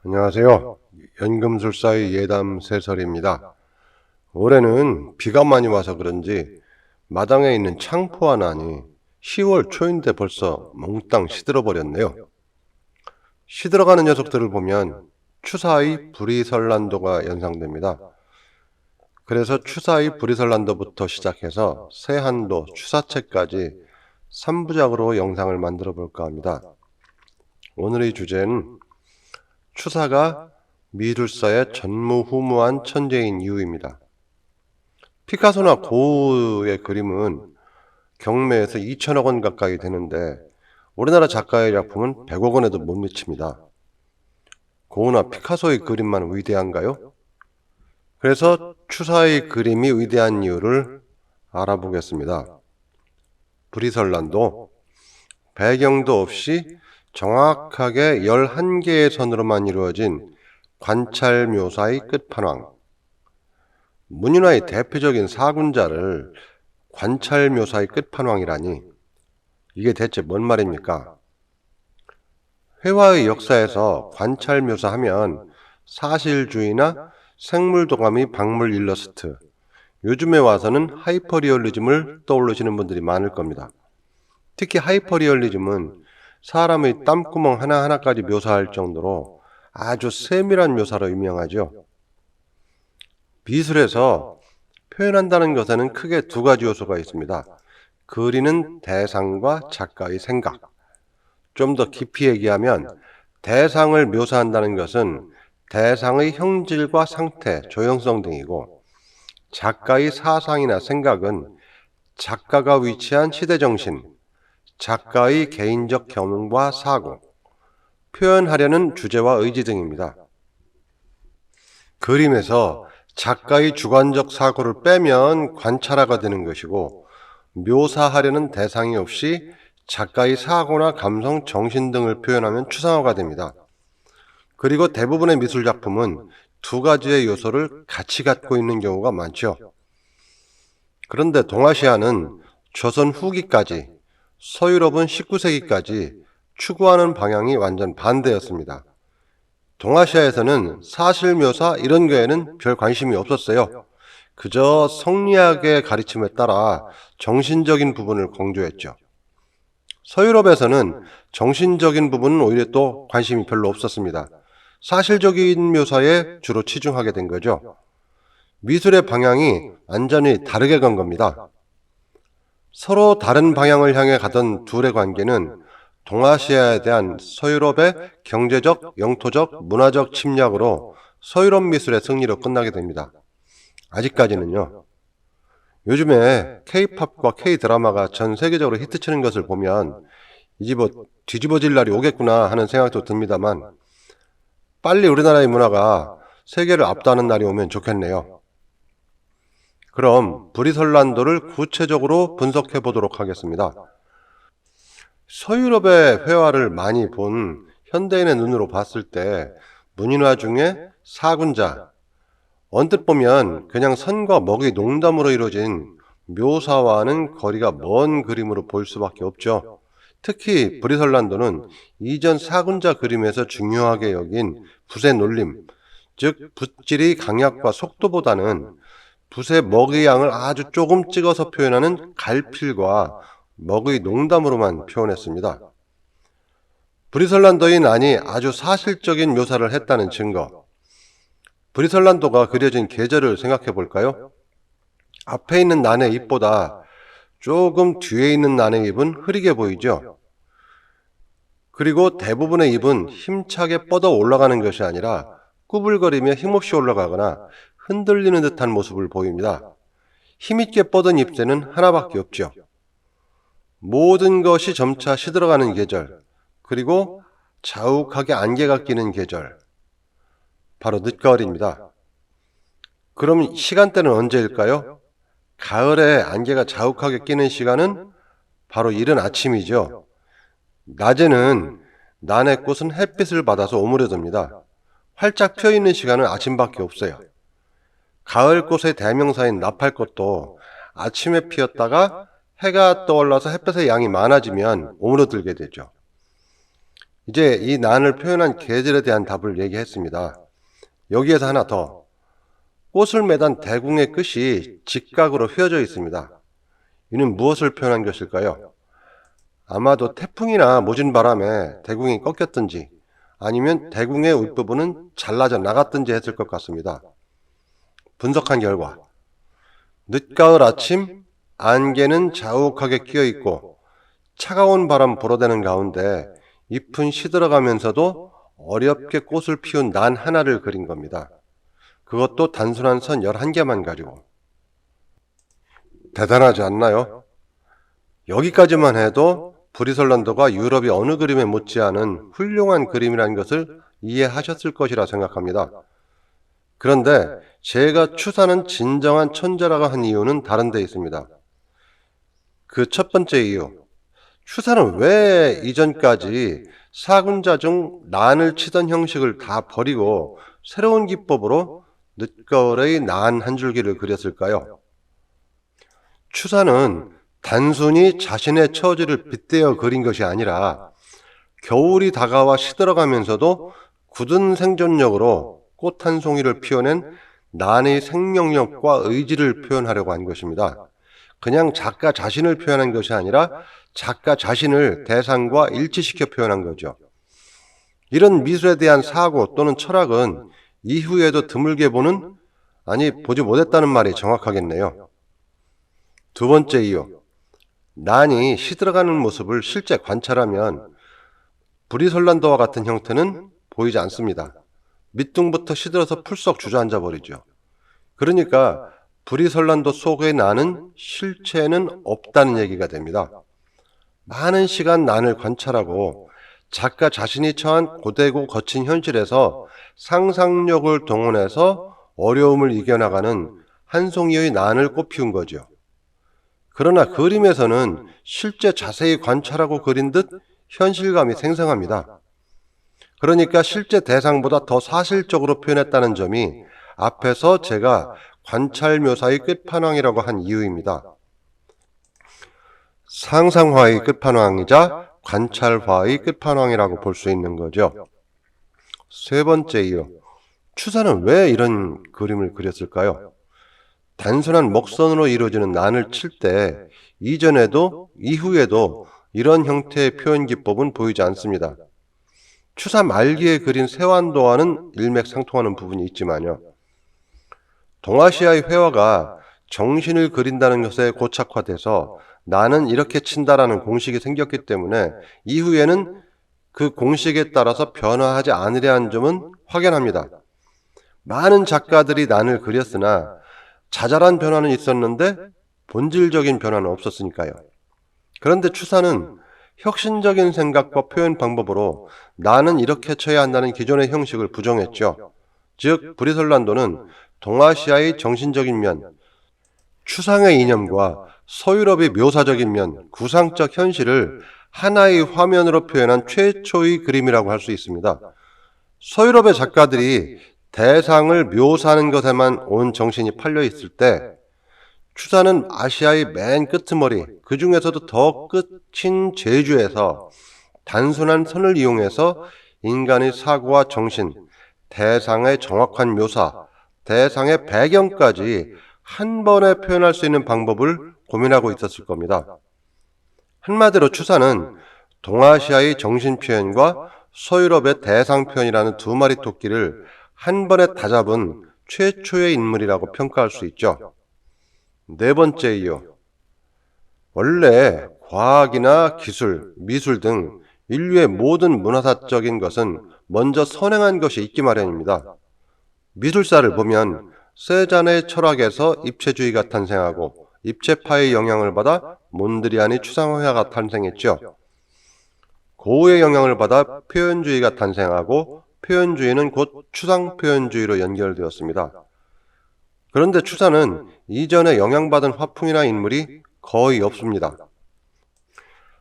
안녕하세요. 연금술사의 예담세설입니다. 올해는 비가 많이 와서 그런지 마당에 있는 창포 하나니 10월 초인데 벌써 몽땅 시들어 버렸네요. 시들어가는 녀석들을 보면 추사의 불이설란도가 연상됩니다. 그래서 추사의 불이설란도부터 시작해서 세한도, 추사체까지 3부작으로 영상을 만들어 볼까 합니다. 오늘의 주제는 추사가 미술사의 전무후무한 천재인 이유입니다. 피카소나 고흐의 그림은 경매에서 2천억 원 가까이 되는데 우리나라 작가의 작품은 100억 원에도 못 미칩니다. 고흐나 피카소의 그림만 위대한가요? 그래서 추사의 그림이 위대한 이유를 알아보겠습니다. 불이설란도 배경도 없이 정확하게 11개의 선으로만 이루어진 관찰 묘사의 끝판왕. 문인화의 대표적인 사군자를 관찰 묘사의 끝판왕이라니 이게 대체 뭔 말입니까? 회화의 역사에서 관찰 묘사하면 사실주의나 생물도가미 박물 일러스트, 요즘에 와서는 하이퍼리얼리즘을 떠올리시는 분들이 많을 겁니다. 특히 하이퍼리얼리즘은 사람의 땀구멍 하나하나까지 묘사할 정도로 아주 세밀한 묘사로 유명하죠. 미술에서 표현한다는 것에는 크게 두 가지 요소가 있습니다. 그리는 대상과 작가의 생각. 좀 더 깊이 얘기하면 대상을 묘사한다는 것은 대상의 형질과 상태, 조형성 등이고 작가의 사상이나 생각은 작가가 위치한 시대정신, 작가의 개인적 경험과 사고, 표현하려는 주제와 의지 등입니다. 그림에서 작가의 주관적 사고를 빼면 관찰화가 되는 것이고 묘사하려는 대상이 없이 작가의 사고나 감성, 정신 등을 표현하면 추상화가 됩니다. 그리고 대부분의 미술작품은 두 가지의 요소를 같이 갖고 있는 경우가 많죠. 그런데 동아시아는 조선 후기까지, 서유럽은 19세기까지 추구하는 방향이 완전 반대였습니다. 동아시아에서는 사실묘사 이런 거에는 별 관심이 없었어요. 그저 성리학의 가르침에 따라 정신적인 부분을 강조했죠. 서유럽에서는 정신적인 부분은 오히려 또 관심이 별로 없었습니다. 사실적인 묘사에 주로 치중하게 된 거죠. 미술의 방향이 완전히 다르게 간 겁니다. 서로 다른 방향을 향해 가던 둘의 관계는 동아시아에 대한 서유럽의 경제적, 영토적, 문화적 침략으로 서유럽 미술의 승리로 끝나게 됩니다. 아직까지는요. 요즘에 K-팝과 K-드라마가 전 세계적으로 히트치는 것을 보면 이제 뭐 뒤집어질 날이 오겠구나 하는 생각도 듭니다만 빨리 우리나라의 문화가 세계를 압도하는 날이 오면 좋겠네요. 그럼 불이설란도를 구체적으로 분석해 보도록 하겠습니다. 서유럽의 회화를 많이 본 현대인의 눈으로 봤을 때 문인화 중에 사군자, 언뜻 보면 그냥 선과 먹의 농담으로 이루어진 묘사와는 거리가 먼 그림으로 볼 수밖에 없죠. 특히 불이설란도는 이전 사군자 그림에서 중요하게 여긴 붓의 놀림, 즉 붓질의 강약과 속도보다는 붓의 먹의 양을 아주 조금 찍어서 표현하는 갈필과 먹의 농담으로만 표현했습니다. 불이설란도의 난이 아주 사실적인 묘사를 했다는 증거. 불이설란도가 그려진 계절을 생각해 볼까요? 앞에 있는 난의 잎보다 조금 뒤에 있는 난의 잎은 흐리게 보이죠? 그리고 대부분의 잎은 힘차게 뻗어 올라가는 것이 아니라 꾸불거리며 힘없이 올라가거나 흔들리는 듯한 모습을 보입니다. 힘있게 뻗은 잎새는 하나밖에 없죠. 모든 것이 점차 시들어가는 계절, 그리고 자욱하게 안개가 끼는 계절, 바로 늦가을입니다. 그럼 시간대는 언제일까요? 가을에 안개가 자욱하게 끼는 시간은 바로 이른 아침이죠. 낮에는 난의 꽃은 햇빛을 받아서 오므려듭니다. 활짝 펴있는 시간은 아침밖에 없어요. 가을 꽃의 대명사인 나팔꽃도 아침에 피었다가 해가 떠올라서 햇볕의 양이 많아지면 오므려들게 되죠. 이제 이 난을 표현한 계절에 대한 답을 얘기했습니다. 여기에서 하나 더. 꽃을 매단 대궁의 끝이 직각으로 휘어져 있습니다. 이는 무엇을 표현한 것일까요? 아마도 태풍이나 모진 바람에 대궁이 꺾였든지 아니면 대궁의 윗부분은 잘라져 나갔든지 했을 것 같습니다. 분석한 결과 늦가을 아침 안개는 자욱하게 끼어 있고 차가운 바람 불어대는 가운데 잎은 시들어가면서도 어렵게 꽃을 피운 난 하나를 그린 겁니다. 그것도 단순한 선 11개만 가지고. 대단하지 않나요? 여기까지만 해도 브리설란도가 유럽의 어느 그림에 못지않은 훌륭한 그림이라는 것을 이해하셨을 것이라 생각합니다. 그런데 제가 추사는 진정한 천재라고 한 이유는 다른 데 있습니다. 그 첫 번째 이유, 추사는 왜 이전까지 사군자 중 난을 치던 형식을 다 버리고 새로운 기법으로 늦가을의 난 한 줄기를 그렸을까요? 추사는 단순히 자신의 처지를 빗대어 그린 것이 아니라 겨울이 다가와 시들어가면서도 굳은 생존력으로 꽃 한 송이를 피워낸 난의 생명력과 의지를 표현하려고 한 것입니다. 그냥 작가 자신을 표현한 것이 아니라 작가 자신을 대상과 일치시켜 표현한 거죠. 이런 미술에 대한 사고 또는 철학은 이후에도 드물게 보지 못했다는 말이 정확하겠네요. 두 번째 이유, 난이 시들어가는 모습을 실제 관찰하면 브리설란도와 같은 형태는 보이지 않습니다. 밑둥부터 시들어서 풀썩 주저앉아 버리죠. 그러니까 브리설란도 속의 난은 실체는 없다는 얘기가 됩니다. 많은 시간 난을 관찰하고 작가 자신이 처한 고되고 거친 현실에서 상상력을 동원해서 어려움을 이겨나가는 한 송이의 난을 꽃피운 거죠. 그러나 그림에서는 실제 자세히 관찰하고 그린 듯 현실감이 생생합니다. 그러니까 실제 대상보다 더 사실적으로 표현했다는 점이 앞에서 제가 관찰 묘사의 끝판왕이라고 한 이유입니다. 상상화의 끝판왕이자 관찰화의 끝판왕이라고 볼 수 있는 거죠. 세 번째 이유, 추사는 왜 이런 그림을 그렸을까요? 단순한 먹선으로 이루어지는 난을 칠 때 이전에도 이후에도 이런 형태의 표현 기법은 보이지 않습니다. 추사 말기에 그린 세완도와는 일맥상통하는 부분이 있지만요. 동아시아의 회화가 정신을 그린다는 것에 고착화돼서 나는 이렇게 친다라는 공식이 생겼기 때문에 이후에는 그 공식에 따라서 변화하지 않으려는 점은 확연합니다. 많은 작가들이 난을 그렸으나 자잘한 변화는 있었는데 본질적인 변화는 없었으니까요. 그런데 추사는 혁신적인 생각과 표현 방법으로 나는 이렇게 쳐야 한다는 기존의 형식을 부정했죠. 즉 브리설란도는 동아시아의 정신적인 면, 추상의 이념과 서유럽의 묘사적인 면, 구상적 현실을 하나의 화면으로 표현한 최초의 그림이라고 할 수 있습니다. 서유럽의 작가들이 대상을 묘사하는 것에만 온 정신이 팔려 있을 때 추사는 아시아의 맨 끄트머리, 그 중에서도 더 끝인 제주에서 단순한 선을 이용해서 인간의 사고와 정신, 대상의 정확한 묘사, 대상의 배경까지 한 번에 표현할 수 있는 방법을 고민하고 있었을 겁니다. 한마디로 추사는 동아시아의 정신표현과 서유럽의 대상표현이라는 두 마리 토끼를 한 번에 다 잡은 최초의 인물이라고 평가할 수 있죠. 네 번째 이유. 원래 과학이나 기술, 미술 등 인류의 모든 문화사적인 것은 먼저 선행한 것이 있기 마련입니다. 미술사를 보면 세잔의 철학에서 입체주의가 탄생하고 입체파의 영향을 받아 몬드리안의 추상화가 탄생했죠. 고우의 영향을 받아 표현주의가 탄생하고 표현주의는 곧 추상표현주의로 연결되었습니다. 그런데 추사는 이전에 영향받은 화풍이나 인물이 거의 없습니다.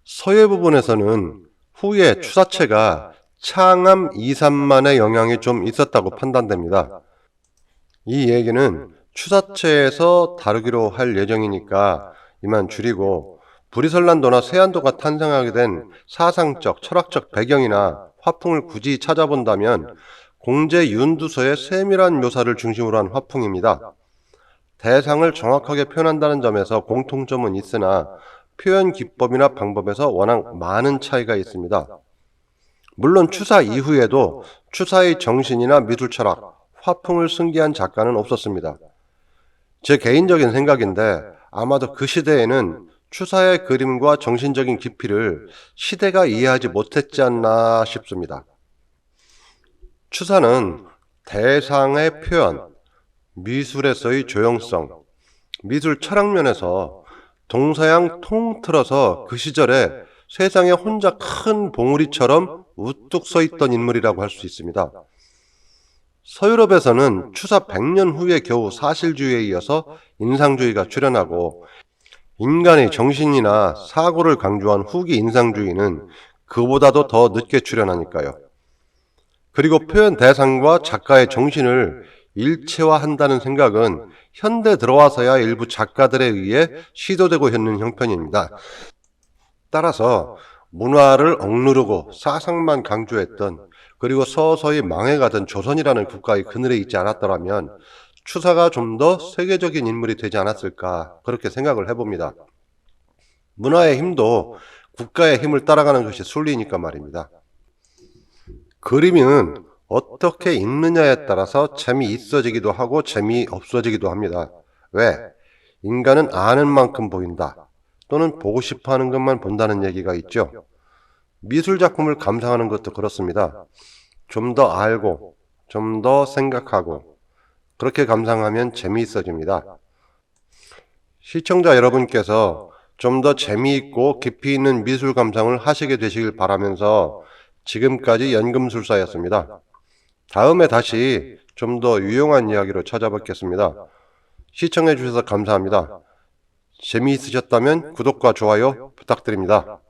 서예 부분에서는 후에 추사체가 창암 2~3만의 영향이 좀 있었다고 판단됩니다. 이 얘기는 추사체에서 다루기로 할 예정이니까 이만 줄이고 브리설란도나 세안도가 탄생하게 된 사상적, 철학적 배경이나 화풍을 굳이 찾아본다면 공제 윤두서의 세밀한 묘사를 중심으로 한 화풍입니다. 대상을 정확하게 표현한다는 점에서 공통점은 있으나 표현 기법이나 방법에서 워낙 많은 차이가 있습니다. 물론 추사 이후에도 추사의 정신이나 미술 철학, 화풍을 승계한 작가는 없었습니다. 제 개인적인 생각인데 아마도 그 시대에는 추사의 그림과 정신적인 깊이를 시대가 이해하지 못했지 않나 싶습니다. 추사는 대상의 표현, 미술에서의 조형성, 미술 철학면에서 동서양 통틀어서 그 시절에 세상에 혼자 큰 봉우리처럼 우뚝 서 있던 인물이라고 할 수 있습니다. 서유럽에서는 추사 100년 후에 겨우 사실주의에 이어서 인상주의가 출현하고 인간의 정신이나 사고를 강조한 후기 인상주의는 그보다도 더 늦게 출현하니까요. 그리고 표현 대상과 작가의 정신을 일체화한다는 생각은 현대 들어와서야 일부 작가들에 의해 시도되고 있는 형편입니다. 따라서 문화를 억누르고 사상만 강조했던 그리고 서서히 망해가던 조선이라는 국가의 그늘에 있지 않았더라면 추사가 좀 더 세계적인 인물이 되지 않았을까 그렇게 생각을 해봅니다. 문화의 힘도 국가의 힘을 따라가는 것이 순리니까 말입니다. 그림은 어떻게 읽느냐에 따라서 재미있어지기도 하고 재미없어지기도 합니다. 왜? 인간은 아는 만큼 보인다. 또는 보고 싶어 하는 것만 본다는 얘기가 있죠. 미술 작품을 감상하는 것도 그렇습니다. 좀 더 알고, 좀 더 생각하고, 그렇게 감상하면 재미있어집니다. 시청자 여러분께서 좀 더 재미있고 깊이 있는 미술 감상을 하시게 되시길 바라면서 지금까지 연금술사였습니다. 다음에 다시 좀 더 유용한 이야기로 찾아뵙겠습니다. 시청해 주셔서 감사합니다. 재미있으셨다면 구독과 좋아요 부탁드립니다.